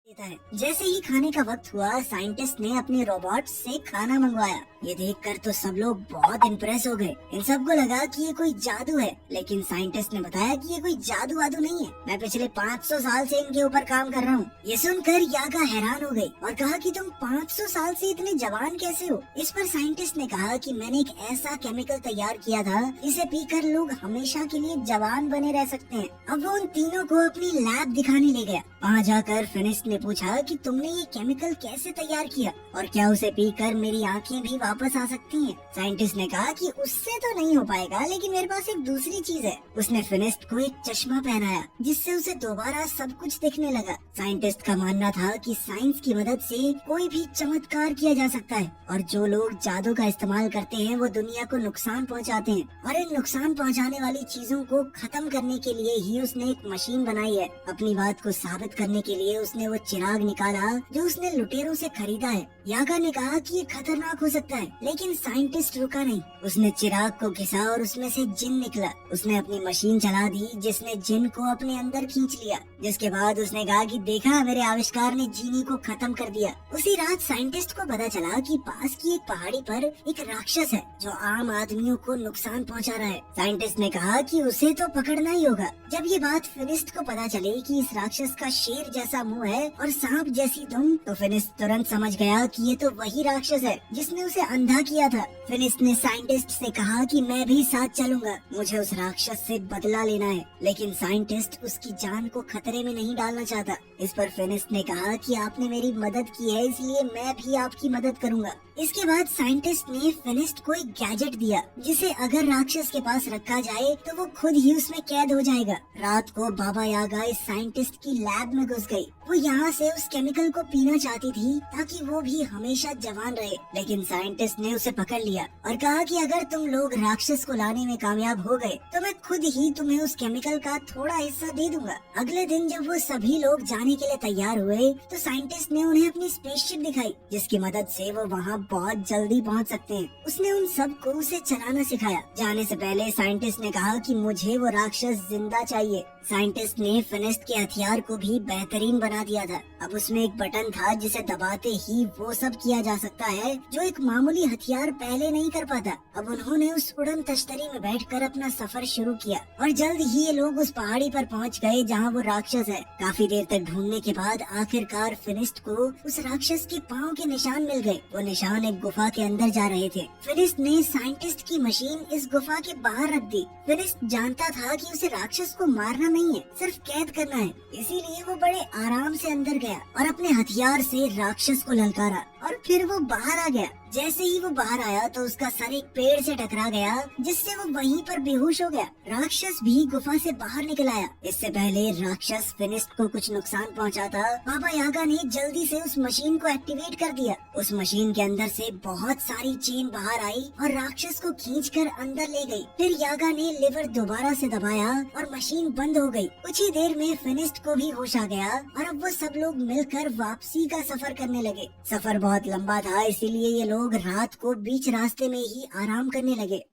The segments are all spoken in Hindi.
देता है। जैसे ही खाने का वक्त हुआ, साइंटिस्ट ने अपने रोबोट से खाना मंगवाया। ये देखकर तो सब लोग बहुत इम्प्रेस हो गए। इन सबको लगा कि ये कोई जादू है, लेकिन साइंटिस्ट ने बताया कि ये कोई जादू वादू नहीं है। मैं पिछले 500 साल से इनके ऊपर काम कर रहा हूँ। ये सुनकर यागा हैरान हो गई और कहा कि तुम 500 साल से इतने जवान कैसे हो। इस पर साइंटिस्ट ने कहा कि मैंने एक ऐसा केमिकल तैयार किया था जिसे पीकर लोग हमेशा के लिए जवान बने रह सकते हैं। अब वो उन तीनों को अपनी लैब दिखाने ले गया। वहाँ जाकर फिनिस्ट ने पूछा कि तुमने ये केमिकल कैसे तैयार किया और क्या उसे पीकर मेरी आंखें भी वापस आ सकती हैं? साइंटिस्ट ने कहा कि उससे तो नहीं हो पाएगा, लेकिन मेरे पास एक दूसरी चीज है। उसने फिनिस्ट को एक चश्मा पहनाया जिससे उसे दोबारा सब कुछ दिखने लगा। साइंटिस्ट का मानना था कि साइंस की मदद से कोई भी चमत्कार किया जा सकता है और जो लोग जादू का इस्तेमाल करते हैं वो दुनिया को नुकसान पहुंचाते हैं। और इन नुकसान पहुंचाने वाली चीजों को खत्म करने के लिए ही उसने एक मशीन बनाई है। अपनी बात को साबित करने के लिए उसने वो चिराग निकाला जो उसने लुटेरों से खरीदा है। यागा ने कहा कि ये खतरनाक हो सकता है, लेकिन साइंटिस्ट रुका नहीं। उसने चिराग को घिसा और उसमें से जिन निकला। उसने अपनी मशीन चला दी जिसने जिन को अपने अंदर खींच लिया। जिसके बाद उसने कहा कि देखा, मेरे आविष्कार ने जीनी को खत्म कर दिया। उसी रात साइंटिस्ट को पता चला कि पास की एक पहाड़ी पर एक राक्षस है जो आम आदमियों को नुकसान पहुंचा रहा है। साइंटिस्ट ने कहा कि उसे तो पकड़ना ही होगा। जब ये बात फिनिस्ट को पता चली कि इस राक्षस का शेर जैसा मुंह है और सांप जैसी दुम, तो फिनिस्ट तुरंत समझ गया कि ये तो वही राक्षस है जिसने उसे अंधा किया था। फिनिस्ट ने साइंटिस्ट से कहा कि मैं भी साथ चलूंगा, मुझे उस राक्षस से बदला लेना है। लेकिन साइंटिस्ट उसकी जान को खतरे में नहीं डालना चाहता। इस पर फिनिस्ट ने कहा कि आपने मेरी मदद की है, इसलिए मैं भी आपकी मदद करूंगा। इसके बाद साइंटिस्ट ने फिनिस्ट को एक गैजेट दिया जिसे अगर राक्षस के पास रखा जाए तो वो खुद ही उसमें कैद हो जाएगा। रात को बाबा यागा इस साइंटिस्ट की लैब में घुस गई। वो यहाँ से उस केमिकल को पीना चाहती थी ताकि वो भी हमेशा जवान रहे, लेकिन साइंटिस्ट ने उसे पकड़ लिया और कहा कि अगर तुम लोग राक्षस को लाने में कामयाब हो गए तो मैं खुद ही तुम्हें उस केमिकल का थोड़ा हिस्सा दे दूंगा। अगले दिन जब वो सभी लोग जाने के लिए तैयार हुए तो साइंटिस्ट ने उन्हें अपनी स्पेसशिप दिखाई जिसकी मदद से वो वहाँ बहुत जल्दी पहुँच सकते हैं। उसने उन सबको उसे चलाना सिखाया। जाने से पहले साइंटिस्ट ने कहा कि मुझे वो राक्षस जिंदा चाहिए। साइंटिस्ट ने फिनिस्ट के हथियार को भी बेहतरीन बना दिया था। अब उसमें एक बटन था जिसे दबाते ही वो सब किया जा सकता है जो एक मामूली हथियार पहले नहीं कर पाता। अब उन्होंने उस उड़न तश्तरी में बैठकर अपना सफर शुरू किया और जल्द ही ये लोग उस पहाड़ी पर पहुंच गए जहां वो राक्षस है। काफी देर तक ढूंढने के बाद आखिरकार फिनिस्ट को उस राक्षस के पाँव के निशान मिल गए। वो निशान एक गुफा के अंदर जा रहे थे। फिनिस्ट ने साइंटिस्ट की मशीन इस गुफा के बाहर रख दी। फिनिस्ट जानता था कि उसे राक्षस को मारना नहीं है, सिर्फ कैद करना है। इसीलिए वो बड़े आराम से अंदर गया और अपने हथियार से राक्षस को ललकारा और फिर वो बाहर आ गया। जैसे ही वो बाहर आया तो उसका सर एक पेड़ से टकरा गया जिससे वो वहीं पर बेहोश हो गया। राक्षस भी गुफा से बाहर निकल आया। इससे पहले राक्षस फिनिस्ट को कुछ नुकसान पहुंचाता, बाबा यागा ने जल्दी से उस मशीन को एक्टिवेट कर दिया। उस मशीन के अंदर से बहुत सारी चेन बाहर आई और राक्षस को खींचकर अंदर ले गई। फिर यागा ने लिवर दोबारा से दबाया और मशीन बंद हो गई। कुछ ही देर में फिनिस्ट को भी होश आ गया और अब वो सब लोग मिलकर वापसी का सफर करने लगे। सफर बहुत लंबा था, इसीलिए ये लोग रात को बीच रास्ते में ही आराम करने लगे।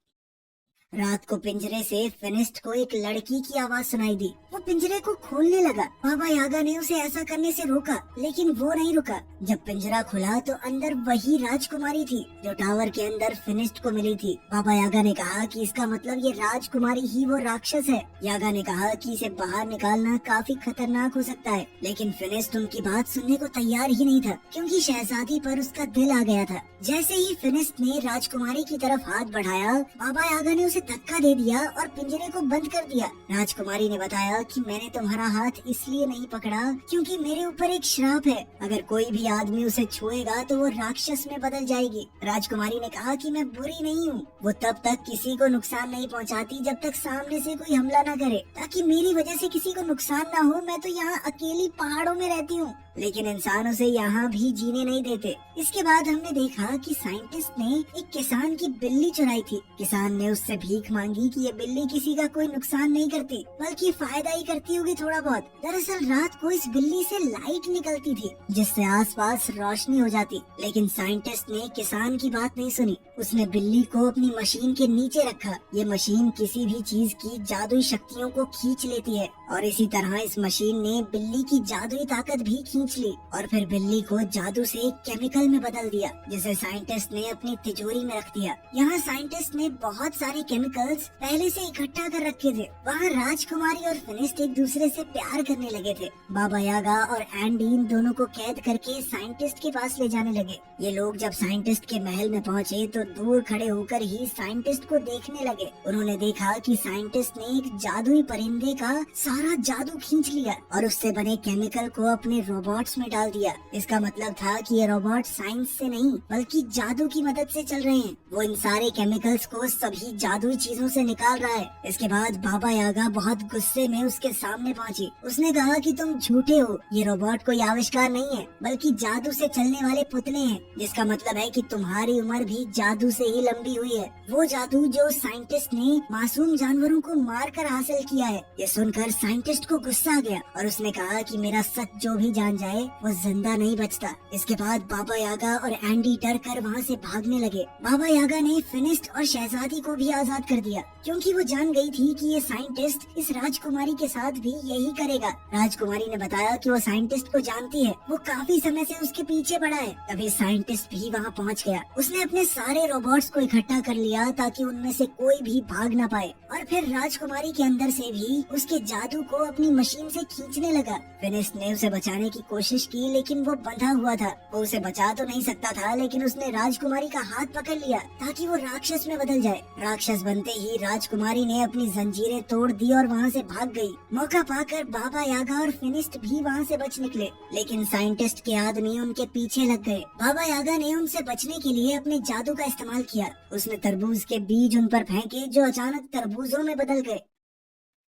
रात को पिंजरे से फिनिस्ट को एक लड़की की आवाज सुनाई दी। वो पिंजरे को खोलने लगा। बाबा यागा ने उसे ऐसा करने से रोका, लेकिन वो नहीं रुका। जब पिंजरा खुला तो अंदर वही राजकुमारी थी जो टावर के अंदर फिनिस्ट को मिली थी। बाबा यागा ने कहा कि इसका मतलब ये राजकुमारी ही वो राक्षस है। यागा ने कहा कि इसे बाहर निकालना काफी खतरनाक हो सकता है, लेकिन फिनिस्ट उनकी बात सुनने को तैयार ही नहीं था क्योंकि शहजादी पर उसका दिल आ गया था। जैसे ही फिनिस्ट ने राजकुमारी की तरफ हाथ बढ़ाया, बाबा यागा ने उसे धक्का दे दिया और पिंजरे को बंद कर दिया। राजकुमारी ने बताया कि मैंने तुम्हारा हाथ इसलिए नहीं पकड़ा क्योंकि मेरे ऊपर एक श्राप है। अगर कोई भी आदमी उसे छुएगा तो वो राक्षस में बदल जाएगी। राजकुमारी ने कहा कि मैं बुरी नहीं हूँ। वो तब तक किसी को नुकसान नहीं पहुँचाती जब तक सामने से कोई हमला न करे, ताकि मेरी वजह से किसी को नुकसान न हो। मैं तो यहाँ अकेली पहाड़ों में रहती हूँ, लेकिन इंसान उसे यहाँ भी जीने नहीं देते। इसके बाद हमने देखा कि साइंटिस्ट ने एक किसान की बिल्ली चुराई थी। किसान ने उससे भीख मांगी कि ये बिल्ली किसी का कोई नुकसान नहीं करती बल्कि फायदा ही करती होगी थोड़ा बहुत। दरअसल रात को इस बिल्ली से लाइट निकलती थी जिससे आसपास रोशनी हो जाती, लेकिन साइंटिस्ट ने किसान की बात नहीं सुनी। उसने बिल्ली को अपनी मशीन के नीचे रखा। ये मशीन किसी भी चीज की जादुई शक्तियों को खींच लेती है और इसी तरह इस मशीन ने बिल्ली की जादुई ताकत भी खींच ली और फिर बिल्ली को जादू से एक केमिकल में बदल दिया, जिसे साइंटिस्ट ने अपनी तिजोरी में रख दिया। यहाँ साइंटिस्ट ने बहुत सारे केमिकल्स पहले से इकट्ठा कर रखे थे। वहाँ राजकुमारी और फिनिस्ट एक दूसरे से प्यार करने लगे थे। बाबा यागा और एंडी इन दोनों को कैद करके साइंटिस्ट के पास ले जाने लगे। ये लोग जब साइंटिस्ट के महल में पहुँचे तो दूर खड़े होकर ही साइंटिस्ट को देखने लगे। उन्होंने देखा कि साइंटिस्ट ने एक जादुई परिंदे का सारा जादू खींच लिया और उससे बने केमिकल को अपने रोबोट्स में डाल दिया। इसका मतलब था कि ये रोबोट साइंस से नहीं बल्कि जादू की मदद से चल रहे हैं। वो इन सारे केमिकल्स को सभी जादुई चीजों से निकाल रहा है। इसके बाद बाबा यागा बहुत गुस्से में उसके सामने पहुंची। उसने कहा कि तुम झूठे हो, ये रोबोट कोई आविष्कार नहीं है बल्कि जादू से चलने वाले पुतले हैं, जिसका मतलब है कि तुम्हारी उम्र भी जादू से ही लंबी हुई है। वो जादू जो साइंटिस्ट ने मासूम जानवरों को मार कर हासिल किया है। ये सुनकर साइंटिस्ट को गुस्सा आ गया और उसने कहा कि मेरा सच जो भी जान जाए वो जिंदा नहीं बचता। इसके बाद बाबा यागा और एंडी डर कर वहाँ से भागने लगे। बाबा यागा ने फिनिस्ट और शहजादी को भी आजाद कर दिया क्योंकि वो जान गई थी कि ये साइंटिस्ट इस राजकुमारी के साथ भी यही करेगा। राजकुमारी ने बताया कि वो साइंटिस्ट को जानती है, वो काफी समय से उसके पीछे पड़ा है। तभी साइंटिस्ट भी वहाँ पहुँच गया। उसने अपने सारे रोबोट्स को इकट्ठा कर लिया ताकि उनमें से कोई भी भाग ना पाए और फिर राजकुमारी के अंदर से भी उसके जादू को अपनी मशीन से खींचने लगा। फिनिस्ट ने उसे बचाने की कोशिश की लेकिन वो बंधा हुआ था। वो उसे बचा तो नहीं सकता था लेकिन उसने राजकुमारी का हाथ पकड़ लिया ताकि वो राक्षस में बदल जाए। राक्षस बनते ही राजकुमारी ने अपनी जंजीरें तोड़ दी और वहाँ से भाग गई। मौका पाकर बाबा यागा और फिनिस्ट भी वहाँ से बच निकले लेकिन साइंटिस्ट के आदमी उनके पीछे लग गए। बाबा यागा ने उनसे बचने के लिए अपने जादू का इस्तेमाल किया। उसने तरबूज के बीज उन पर फेंके जो अचानक तरबूजों में बदल गए।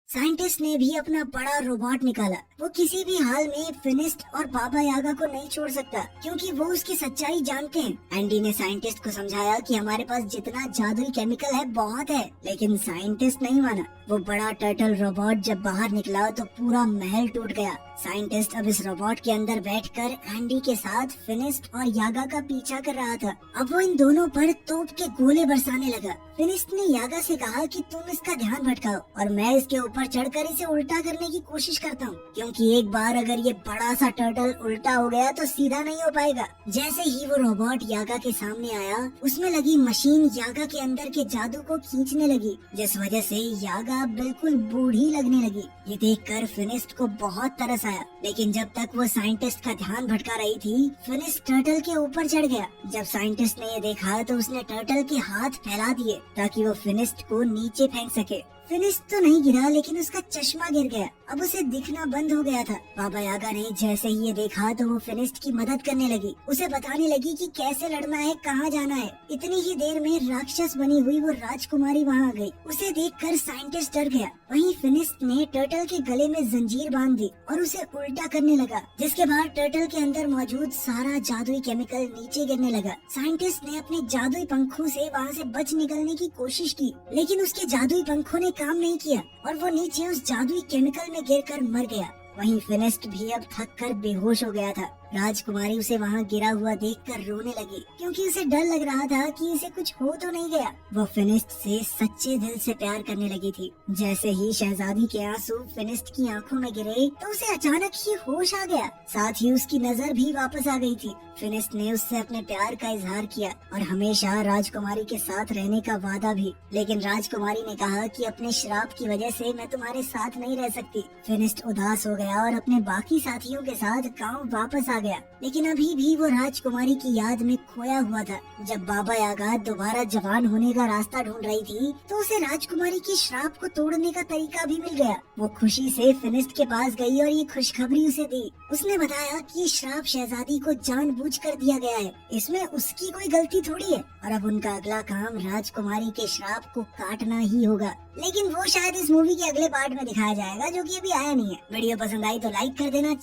साइंटिस्ट ने भी अपना बड़ा रोबोट निकाला। वो किसी भी हाल में फिनिस्ट और बाबा यागा को नहीं छोड़ सकता क्योंकि वो उसकी सच्चाई जानते हैं। एंडी ने साइंटिस्ट को समझाया कि हमारे पास जितना जादुई केमिकल है बहुत है, लेकिन साइंटिस्ट नहीं माना। वो बड़ा टर्टल रोबोट जब बाहर निकला तो पूरा महल टूट गया। साइंटिस्ट अब इस रोबोट के अंदर बैठकर एंडी के साथ फिनिस्ट और यागा का पीछा कर रहा था। अब वो इन दोनों पर तोप के गोले बरसाने लगा। फिनिस्ट ने यागा से कहा कि तुम इसका ध्यान भटकाओ और मैं इसके ऊपर चढ़कर इसे उल्टा करने की कोशिश करता हूँ, क्योंकि एक बार अगर ये बड़ा सा टर्टल उल्टा हो गया तो सीधा नहीं हो पाएगा। जैसे ही वो रोबोट यागा के सामने आया, उसमें लगी मशीन यागा के अंदर के जादू को खींचने लगी, जिस वजह से यागा बिल्कुल बूढ़ी लगने लगी। ये देखकर फिनिस्ट को बहुत तरस आया, लेकिन जब तक वो साइंटिस्ट का ध्यान भटका रही थी, फिनिस्ट टर्टल के ऊपर चढ़ गया। जब साइंटिस्ट ने ये देखा तो उसने टर्टल के हाथ फैला दिए ताकि वो फिनिस्ट को नीचे फेंक सके। फिनिस्ट तो नहीं गिरा लेकिन उसका चश्मा गिर गया। अब उसे दिखना बंद हो गया था। बाबा यागा ने जैसे ही ये देखा तो वो फिनिस्ट की मदद करने लगी, उसे बताने लगी कि कैसे लड़ना है, कहाँ जाना है। इतनी ही देर में राक्षस बनी हुई वो राजकुमारी वहाँ आ गई। उसे देखकर साइंटिस्ट डर गया। वहीं फिनिस्ट ने टर्टल के गले में जंजीर बांध दी और उसे उल्टा करने लगा, जिसके बाद टर्टल के अंदर मौजूद सारा जादुई केमिकल नीचे गिरने लगा। साइंटिस्ट ने अपने जादुई पंखों से वहाँ से बच निकलने की कोशिश की, लेकिन उसके जादुई पंखों ने काम नहीं किया और वो नीचे उस जादुई केमिकल में गिरकर मर गया। वहीं फिनिस्ट भी अब थक कर बेहोश हो गया था। राजकुमारी उसे वहाँ गिरा हुआ देखकर रोने लगी क्योंकि उसे डर लग रहा था कि इसे कुछ हो तो नहीं गया। वो फिनिस्ट से सच्चे दिल से प्यार करने लगी थी। जैसे ही शहजादी के आंसू फिनिस्ट की आंखों में गिरे तो उसे अचानक ही होश आ गया, साथ ही उसकी नजर भी वापस आ गई थी। फिनिस्ट ने उससे अपने प्यार का इजहार किया और हमेशा राजकुमारी के साथ रहने का वादा भी, लेकिन राजकुमारी ने कहा कि अपने श्राप की वजह से मैं तुम्हारे साथ नहीं रह सकती। फिनिस्ट उदास हो गया और अपने बाकी साथियों के साथ गाँव वापस आ गया, लेकिन अभी भी वो राजकुमारी की याद में खोया हुआ था। जब बाबा यागा दोबारा जवान होने का रास्ता ढूंढ रही थी तो उसे राजकुमारी की श्राप को तोड़ने का तरीका भी मिल गया। वो खुशी से फिनिस्ट के पास गई और ये खुशखबरी उसे दी। उसने बताया कि श्राप शहजादी को जानबूझकर दिया गया है, इसमें उसकी कोई गलती थोड़ी है और अब उनका अगला काम राजकुमारी के श्राप को काटना ही होगा। लेकिन वो शायद इस मूवी के अगले पार्ट में दिखाया जाएगा, जो कि अभी आया नहीं है। वीडियो पसंद आई तो लाइक कर देना।